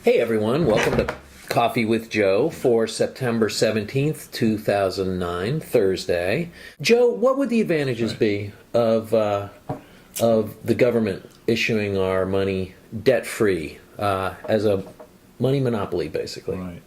Hey everyone, welcome to Coffee with Joe for September 17th, 2009, Thursday. Joe, what would the advantages be of the government issuing our money debt-free as a money monopoly, basically? Right.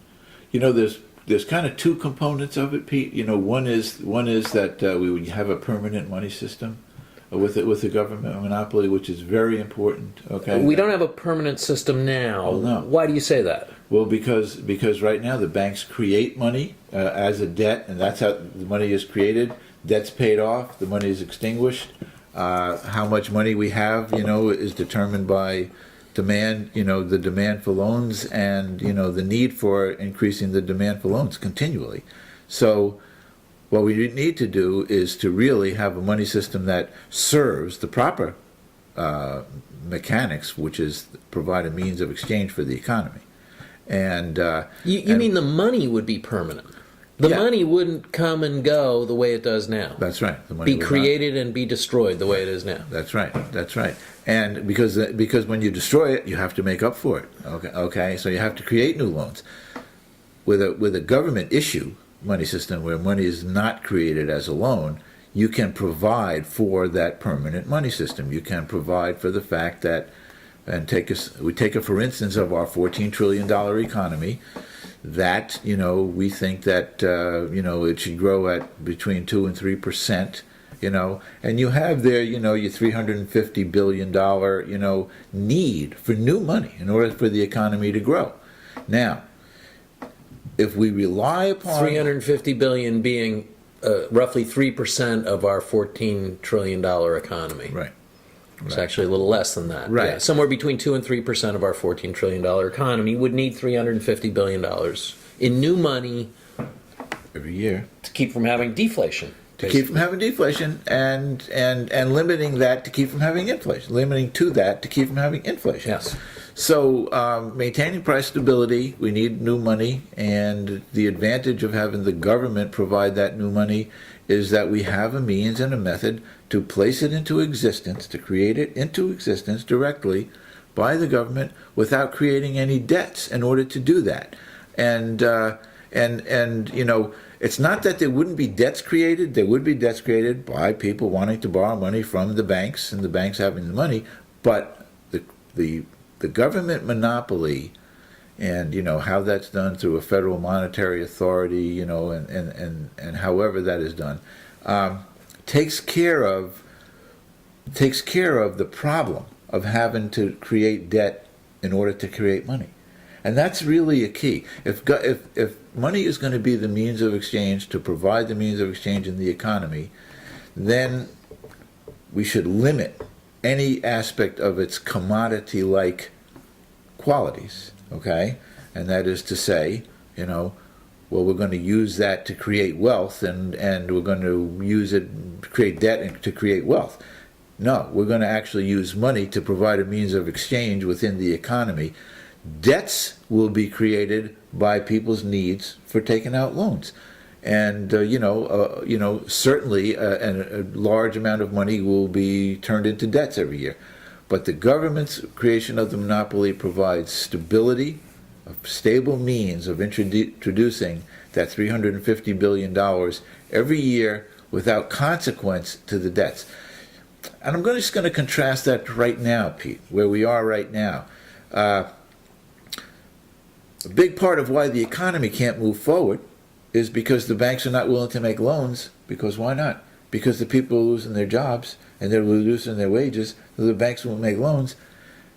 There's kind of two components of it, Pete. One is that we would have a permanent money system with the government monopoly, which is very important. Okay. We don't have a permanent system now. Oh, no. Why do you say that? Well, because right now the banks create money as a debt, and that's how the money is created. Debt's paid off, the money is extinguished. How much money we have, is determined by demand, the demand for loans and, the need for increasing the demand for loans continually. So what we need to do is to really have a money system that serves the proper mechanics, which is provide a means of exchange for the economy. And You mean the money would be permanent? The Yeah. money wouldn't come and go the way it does now. That's right. The money Be would created and be destroyed the way it is now. That's right. That's right. And because when you destroy it, you have to make up for it. Okay. So you have to create new loans. With a government issue money system where money is not created as a loan, you can provide for that permanent money system. You can provide for the fact that, we take it for instance of our $14 trillion economy, that we think that it should grow at between 2 and 3%. And you have there, your $350 billion, need for new money in order for the economy to grow. Now, if we rely upon $350 billion being roughly 3% of our $14 trillion economy. Right. It's actually a little less than that. Right. Yeah, somewhere between 2 and 3% of our $14 trillion economy would need $350 billion in new money every year to keep from having deflation. to keep from having deflation and limiting that to keep from having inflation, limiting to that to keep from having inflation. Yes. So maintaining price stability, we need new money, and the advantage of having the government provide that new money is that we have a means and a method to place it into existence, to create it into existence directly by the government without creating any debts in order to do that. And it's not that there wouldn't be debts created. There would be debts created by people wanting to borrow money from the banks and the banks having the money, but the government monopoly and how that's done through a federal monetary authority, and however that is done, takes care of the problem of having to create debt in order to create money. And that's really a key. If money is going to be the means of exchange, to provide the means of exchange in the economy, then we should limit any aspect of its commodity-like qualities, okay? And that is to say, we're going to use that to create wealth, and we're going to use it to create debt and to create wealth. No, we're going to actually use money to provide a means of exchange within the economy. Debts will be created by people's needs for taking out loans. And, certainly a large amount of money will be turned into debts every year. But the government's creation of the monopoly provides stability, a stable means of introducing that $350 billion every year without consequence to the debts. And I'm just going to contrast that right now, Pete, where we are right now. A big part of why the economy can't move forward is because the banks are not willing to make loans. Because why not? Because the people are losing their jobs and they're losing their wages, so the banks won't make loans.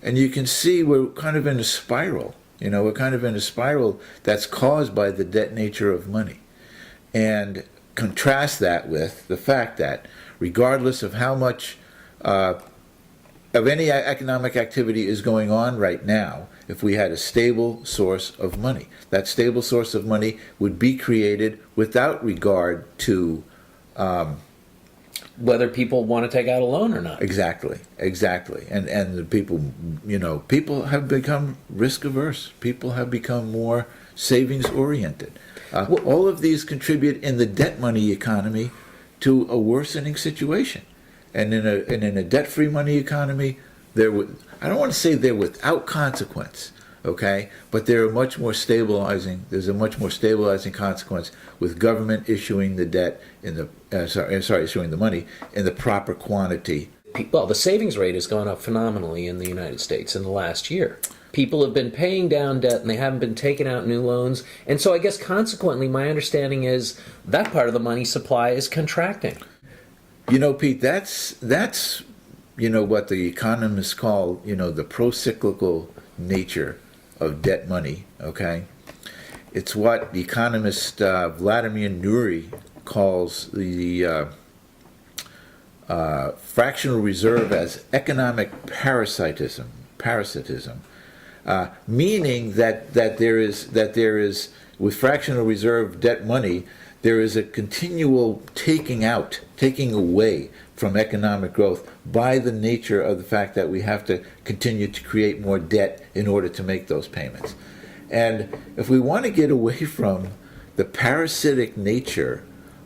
And you can see we're kind of in a spiral. We're kind of in a spiral that's caused by the debt nature of money. And contrast that with the fact that regardless of how much of any economic activity is going on right now, if we had a stable source of money, that stable source of money would be created without regard to whether people want to take out a loan or not. Exactly. And the people have become risk averse. People have become more savings oriented. All of these contribute in the debt money economy to a worsening situation. And in a debt-free money economy, I don't want to say they're without consequence, Okay, but there are much more stabilizing. There's a much more stabilizing consequence with government issuing the debt in the issuing the money in the proper quantity. Well, the savings rate has gone up phenomenally in the United States in the last year. People have been paying down debt and they haven't been taking out new loans. And so I guess consequently, my understanding is that part of the money supply is contracting. You know, Pete, that's what the economists call the pro-cyclical nature of debt money. Okay, it's what the economist Vladimir Nuri calls the fractional reserve as economic parasitism, meaning that there is with fractional reserve debt money, there is a continual taking away from economic growth by the nature of the fact that we have to continue to create more debt in order to make those payments. And if we want to get away from the parasitic nature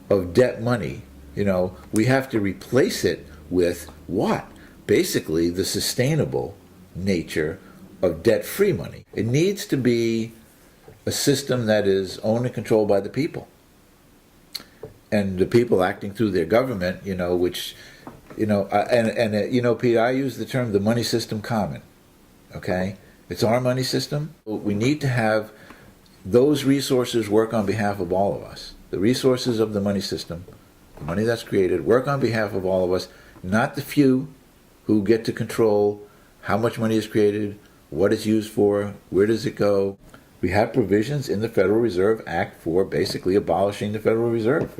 of debt money, we have to replace it with what? Basically, the sustainable nature of debt-free money. It needs to be a system that is owned and controlled by the people. And the people acting through their government, which, Pete, I use the term the money system common. Okay? It's our money system. We need to have those resources work on behalf of all of us. The resources of the money system, the money that's created, work on behalf of all of us, not the few who get to control how much money is created, what it's used for, where does it go. We have provisions in the Federal Reserve Act for basically abolishing the Federal Reserve,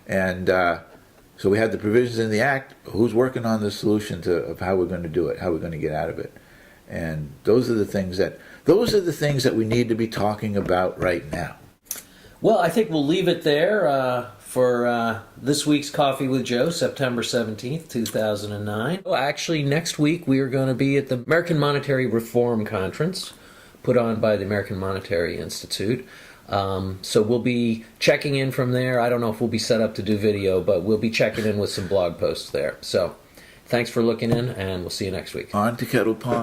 And so we have the provisions in the Act. Who's working on the solution of how we're going to do it, how we're going to get out of it? And those are the things that we need to be talking about right now. Well, I think we'll leave it there for this week's Coffee with Joe, September 17th, 2009. Well, actually, next week we are going to be at the American Monetary Reform Conference, put on by the American Monetary Institute. So we'll be checking in from there. I don't know if we'll be set up to do video, but we'll be checking in with some blog posts there. So thanks for looking in, and we'll see you next week. On to Kettle Pond.